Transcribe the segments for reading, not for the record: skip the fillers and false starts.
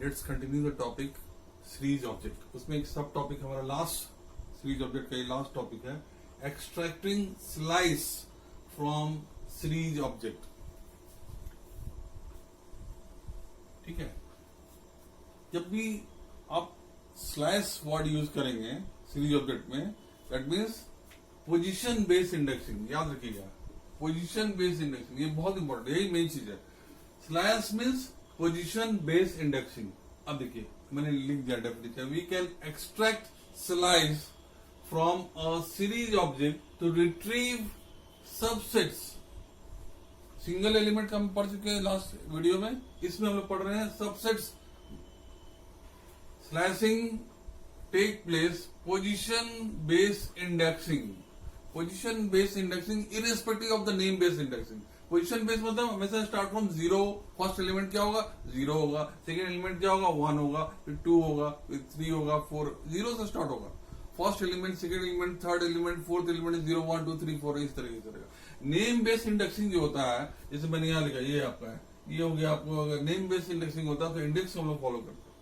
Let's continue the topic series object. उसमें एक सब टॉपिक हमारा लास्ट सीरीज ऑब्जेक्ट का ये लास्ट टॉपिक है, extracting slice from series object. ठीक है, जब भी आप स्लाइस वर्ड यूज करेंगे सीरीज ऑब्जेक्ट में, that means position based indexing. याद रखिएगा, पोजीशन बेस्ड इंडेक्सिंग, ये बहुत इंपॉर्टेंट, यही मेन चीज है। Slice means position based indexing. अब देखिए मैंने लिख दिया definition, we can extract slice from a series object to retrieve subsets. Single element का हम पढ़ चुके हैं लास्ट वीडियो में, इसमें हम लोग पढ़ रहे हैं subsets. Slicing take place position based indexing. Position based indexing irrespective of the name based indexing. Position based मतलब हमेशा start from zero. First element क्या होगा? जीरो होगा। सेकेंड एलिमेंट क्या होगा? वन होगा, फिर टू होगा, फिर थ्री होगा, फोर। जीरो से स्टार्ट होगा first element, second element, third element, fourth element, zero, one, two, three, four, इस तरीके से। नेम बेस्ड इंडेक्सिंग जो होता है, जैसे मैंने यहाँ लिखा, ये आपका है, ये हो गया आपको। अगर नेम बेस्ड इंडेक्सिंग होता है तो इंडेक्स हम लोग फॉलो करते हैं,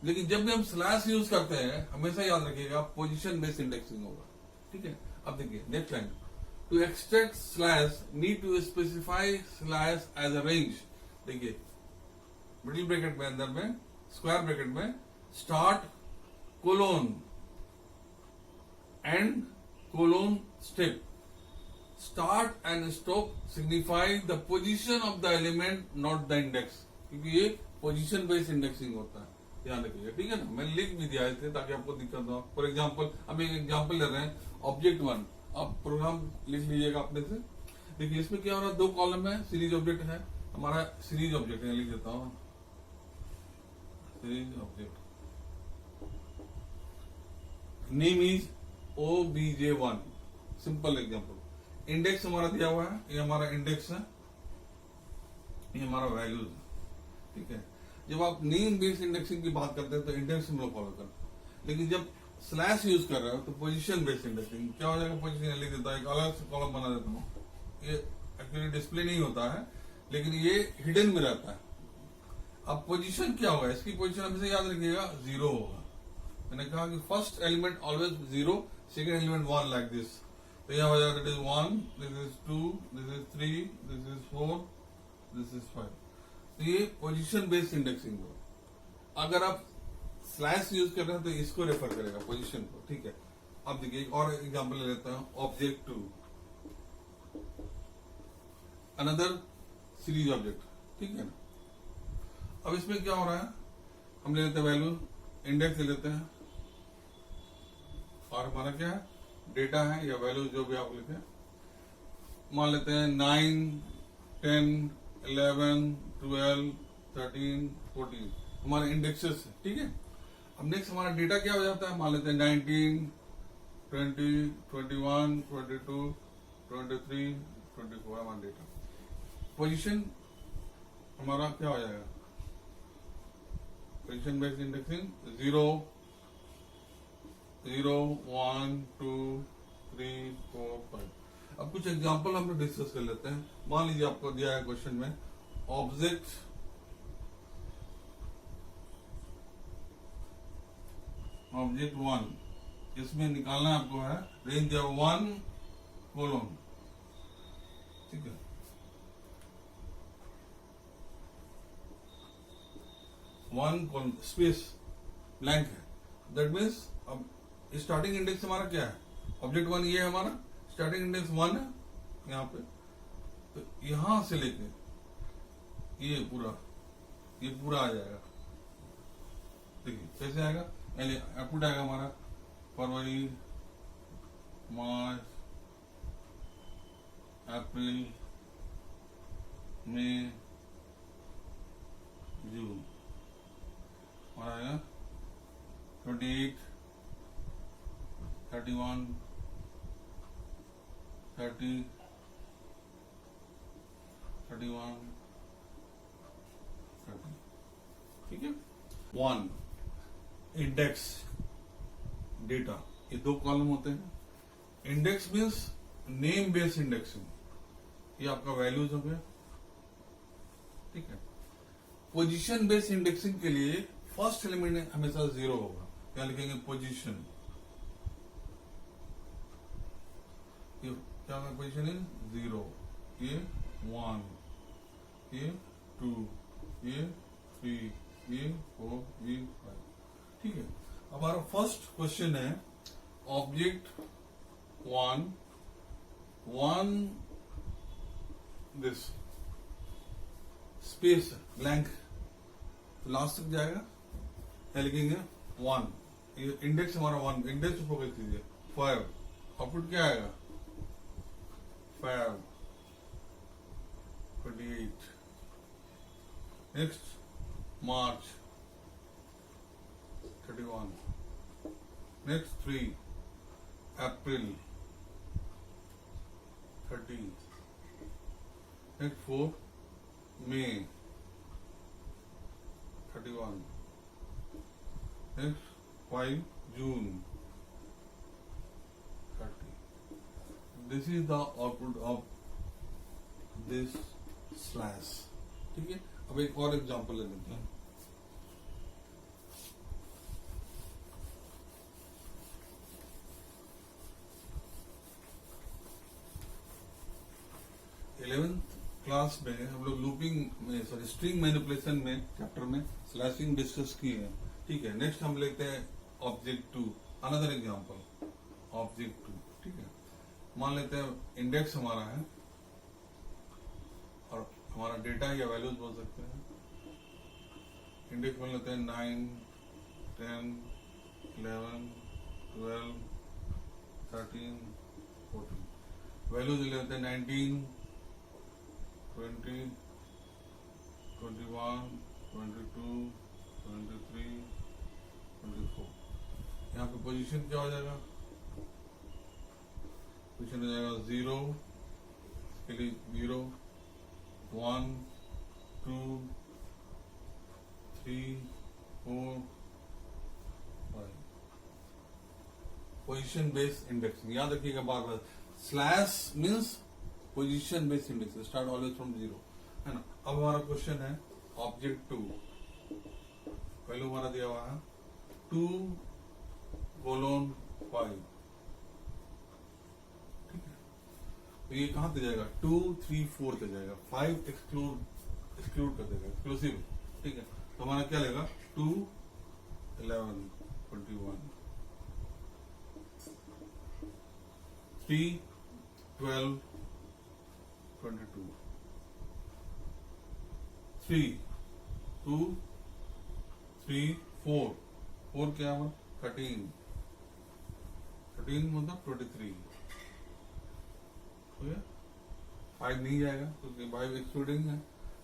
लेकिन जब भी हम स्लैश यूज करते हैं हमेशा याद रखिएगा पोजीशन बेस्ड इंडेक्सिंग होगा। ठीक है, अब देखिए next line, to extract slash need to specify slash as a range. देखिए मिडिल ब्रैकेट में, अंदर में स्क्वायर ब्रैकेट में start colon end colon step. Start end stop signify the position of the element, not the index, क्योंकि ये position based indexing होता है, ध्यान रखिएगा। ठीक है ना, मैंने लिख भी दिया है ताकि आपको दिक्कत हो। फॉर एग्जाम्पल हम एक एग्जाम्पल ले रहे हैं, ऑब्जेक्ट वन। आप प्रोग्राम लिख लीजिएगा अपने से। देखिए इसमें क्या हो रहा है, दो कॉलम है, सीरीज ऑब्जेक्ट है हमारा। सीरीज ऑब्जेक्ट है, लिख देता हूं series object. Name is OBJ1। Simple example. Index हमारा दिया हुआ है, ये हमारा इंडेक्स है, ये हमारा वैल्यूज है। ठीक है, जब आप नेम बेस्ड इंडेक्सिंग की बात करते हैं तो इंडेक्स हम लोग फॉलो करते हैं, लेकिन जब स्लैश यूज कर रहे हो तो पोजीशन बेस्ड इंडेक्सिंग। क्या हो जाएगा, पोजीशन लिख देता है, एक अलग से कॉलम बना देता हूँ। ये एक्चुअली डिस्प्ले नहीं होता है, लेकिन ये हिडन में रहता है। अब पोजीशन क्या होगा, इसकी पोजीशन हमेशा याद रखिएगा जीरो होगा। मैंने कहा कि first element always zero, second element one, like this. तो यह हो जाएगा, this is one, this is two, this is three, this is four, this is five. तो ये पोजीशन बेस्ड इंडेक्सिंग हो। अगर आप स्लैश यूज कर रहे हैं तो इसको रेफर करेगा, पोजीशन को। ठीक है, अब देखिए एक और एग्जांपल ले लेता हूं, object two, another series object. ठीक है ना, अब इसमें क्या हो रहा है, हम ले लेते हैं वैल्यू, इंडेक्स ले लेते हैं, और हमारा क्या है, डेटा है या वैल्यू जो भी आप लिखे। मान लेते हैं 9, 10, 11, 12, 13, 14 हमारे इंडेक्सेस है। ठीक है, अब नेक्स्ट हमारा डेटा क्या हो जाता है, मान लेते हैं 19, 20, 21, 22, 23, 24 हमारा डेटा। पोजीशन हमारा क्या हो जाएगा, पोजीशन बेस्ड इंडेक्सिंग 0, 0, 1, 2, 3, 4, 5। अब कुछ एग्जांपल हम लोग डिस्कस कर लेते हैं। मान लीजिए आपको दिया है क्वेश्चन में, ऑब्जेक्ट ऑब्जेक्ट वन, इसमें निकालना आपको है रेंज 1 कोलोन। ठीक है, वन कोलोन स्पेस ब्लैंक है, दैट मीन्स अब स्टार्टिंग इंडेक्स हमारा क्या है, ऑब्जेक्ट वन, ये हमारा स्टार्टिंग इंडेक्स 1 है यहाँ पे। तो यहां से लेके ये पूरा आ जाएगा। देखिए कैसे आएगा, पहले आउटपुट आएगा हमारा फरवरी, मार्च, अप्रैल, मई, जून, और आएगा 28, 31, 30, 31, 30। ठीक है, 1 इंडेक्स डेटा, ये दो कॉलम होते हैं। Index means name based indexing, ये आपका वैल्यूज हो गया। ठीक है, पोजीशन बेस्ड इंडेक्सिंग के लिए फर्स्ट एलिमेंट हमेशा 0 होगा। क्या लिखेंगे? पोजीशन, क्या होगा? पोजीशन इज 0, ये 1, ये 2, ये 3, ये 4, ये 5। ठीक है। हमारा फर्स्ट क्वेश्चन है object 1 this space blank last तक जाएगा। क्या लिखेंगे? 1, ये इंडेक्स हमारा 1, इंडेक्स पे फोकस कीजिए। 5, आउटपुट क्या आएगा? 5, 28। Next March 31। Next 3 April 30। Next 4 May 31। Next 5 June 30। This is the output of this slash. ठीक है। अब एक और एग्जांपल ले लेते हैं। इलेवेंथ क्लास में हम लोग लूपिंग में स्ट्रिंग मैनिपुलेशन में चैप्टर में स्लैशिंग डिस्कस किए हैं। ठीक है। नेक्स्ट हम लेते हैं ऑब्जेक्ट 2, अनदर एग्जांपल ऑब्जेक्ट 2। ठीक है। मान लेते हैं इंडेक्स हमारा है और हमारा डेटा या वैल्यूज बोल सकते हैं। इंडेक्स बोल लेते हैं 9, 10, 11, 12, 13, 14। वैल्यूज ले लेते हैं 19, 20, 21, 22, 23, 24। यहाँ पे पोजीशन क्या हो जाएगा? पोजीशन हो जाएगा 0 के लिए 0, 1, 2, 3, 4, 5। पोजीशन बेस्ड इंडेक्सिंग याद रखिएगा बार बार। Slash means position based index, start always from 0, है ना। अब हमारा क्वेश्चन है ऑब्जेक्ट 2। पहले हमारा दिया हुआ है 2:5। ठीक है। तो ये कहां पे जाएगा? 2, 3, 4 पे जाएगा। 5 एक्सक्लूड कर देगा, एक्सक्लूसिव। ठीक है। तो हमारा क्या लेगा? 2, 11, 21, 3, 12, 22, 3, 2, 3, 4, 4 क्या है? 13, 13 मतलब 23। तो 5 नहीं जाएगा क्योंकि 5 एक्सक्लूडिंग है।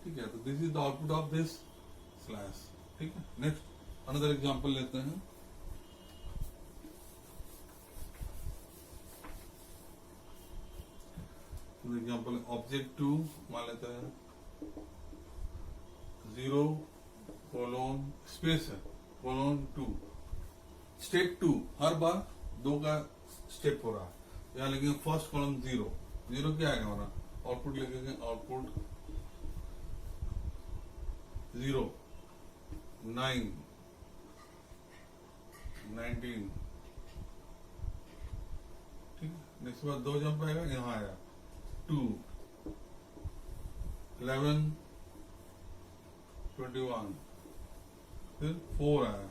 ठीक है। तो this is the output of this slash. ठीक है। नेक्स्ट अनदर एग्जांपल लेते हैं। एग्जांपल ऑब्जेक्ट 2 मान लेते हैं 0 कोलोन स्पेस है कोलोन 2 स्टेप 2। हर बार 2 का स्टेप हो रहा है। यहाँ लिखेंगे फर्स्ट कॉलम 0, 0 क्या आएगा हमारा? आउटपुट लिखेंगे आउटपुट 0, 9, 19। ठीक है। नेक्स्ट बार 2 जंप आएगा, यहाँ आया 2, 11, 21। फिर 4 आया,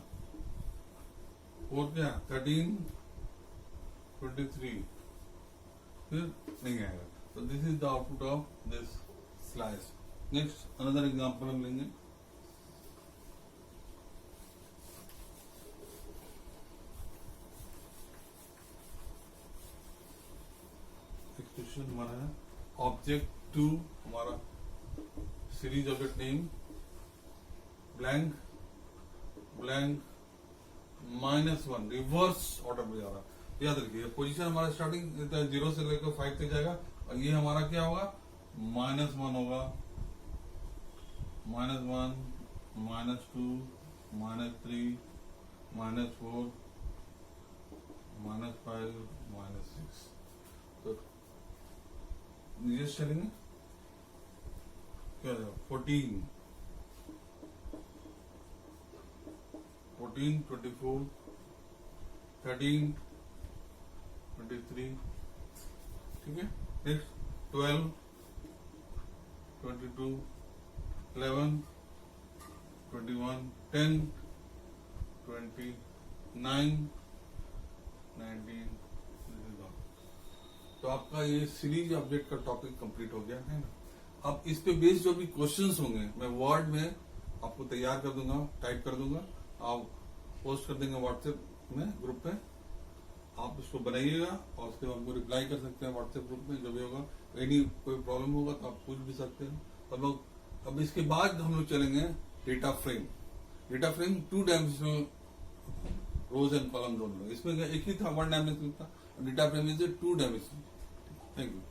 4 क्या? 13, 23। फिर नहीं आएगा। तो this is the output of this slice. Next another example हम लेंगे। क्वेश्चन हमारा है ऑब्जेक्ट 2 हमारा series object name blank blank -1 reverse order में जा रहा है। याद रखिए पोजीशन हमारा स्टार्टिंग 0 से लेकर 5 तक जाएगा और ये हमारा क्या होगा? -1 होगा, -1, -2, -3, -4, -5, -6। तो नीचे चलेंगे क्या 14, 14, 24, 13, 23, ठीक है। नेक्स्ट 12, 22, 11, 21, 10, 20, 9, 19। तो आपका ये सीरीज ऑब्जेक्ट का टॉपिक कंप्लीट हो गया है ना। अब इस पे बेस्ड जो भी क्वेश्चंस होंगे मैं वर्ड में आपको तैयार कर दूंगा, टाइप कर दूंगा, आप पोस्ट कर देंगे व्हाट्सएप में ग्रुप पे। आप उसको बनाइएगा और उसके बाद हमको रिप्लाई कर सकते हैं व्हाट्सएप ग्रुप में, जो भी होगा। यदि कोई प्रॉब्लम होगा तो आप पूछ भी सकते हैं। और लोग अब इसके बाद हम लोग चलेंगे data frame. Data frame 2 dimensional rows and column दोनों। इसमें एक ही था 1 डायमेंशनल था, data frame is 2 dimensional. Thank you.